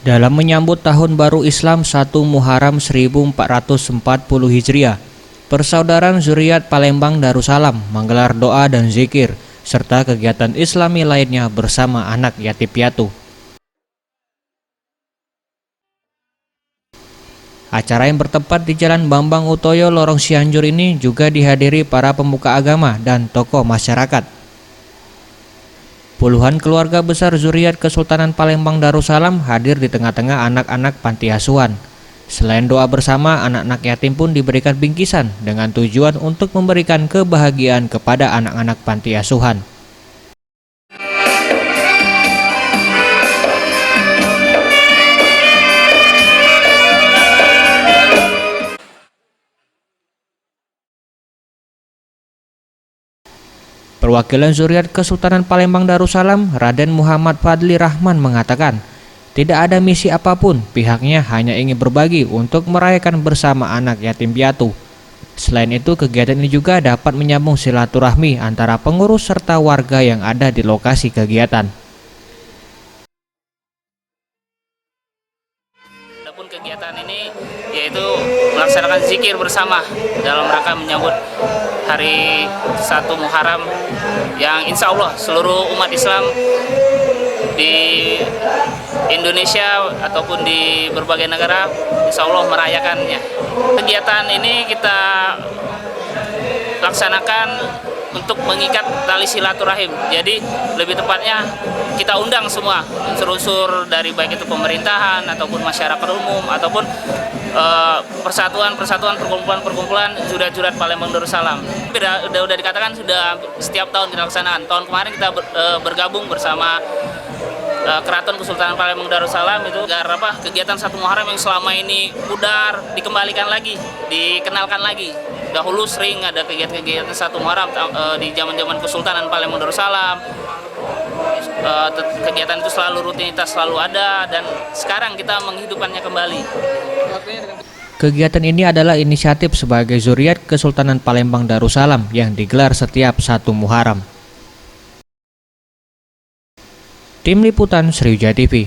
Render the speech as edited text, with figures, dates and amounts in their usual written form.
Dalam menyambut Tahun Baru Islam 1 Muharram 1440 Hijriah, persaudaraan Zuriat Palembang Darussalam menggelar doa dan zikir, serta kegiatan Islami lainnya bersama anak yatim piatu. Acara yang bertempat di Jalan Bambang Utoyo, Lorong Cianjur ini juga dihadiri para pemuka agama dan tokoh masyarakat. Puluhan keluarga besar Zuriat Kesultanan Palembang Darussalam hadir di tengah-tengah anak-anak panti asuhan. Selain doa bersama, anak-anak yatim pun diberikan bingkisan dengan tujuan untuk memberikan kebahagiaan kepada anak-anak panti asuhan. Perwakilan Zuriat Kesultanan Palembang Darussalam, Raden Muhammad Fadli Rahman mengatakan, tidak ada misi apapun, pihaknya hanya ingin berbagi untuk merayakan bersama anak yatim piatu. Selain itu, kegiatan ini juga dapat menyambung silaturahmi antara pengurus serta warga yang ada di lokasi kegiatan. Adapun kegiatan ini yaitu melaksanakan zikir bersama dalam rangka menyambut hari 1 Muharram yang insya Allah seluruh umat Islam di Indonesia ataupun di berbagai negara insya Allah merayakannya. Kegiatan ini kita laksanakan untuk mengikat tali silaturahim. Jadi lebih tepatnya kita undang semua unsur-unsur dari baik itu pemerintahan ataupun masyarakat umum ataupun persatuan-persatuan perkumpulan-perkumpulan Zuriat Palembang Darussalam. Sudah dikatakan sudah setiap tahun dilaksanakan. Tahun kemarin kita bergabung bersama Keraton Kesultanan Palembang Darussalam itu agar kegiatan 1 Muharram yang selama ini pudar dikembalikan lagi, dikenalkan lagi. Dahulu sering ada kegiatan-kegiatan 1 Muharram di zaman-zaman Kesultanan Palembang Darussalam. Kegiatan itu selalu rutinitas selalu ada dan sekarang kita menghidupkannya kembali. Kegiatan ini adalah inisiatif sebagai Zuriat Kesultanan Palembang Darussalam yang digelar setiap 1 Muharram. Tim Liputan Sriwijaya TV.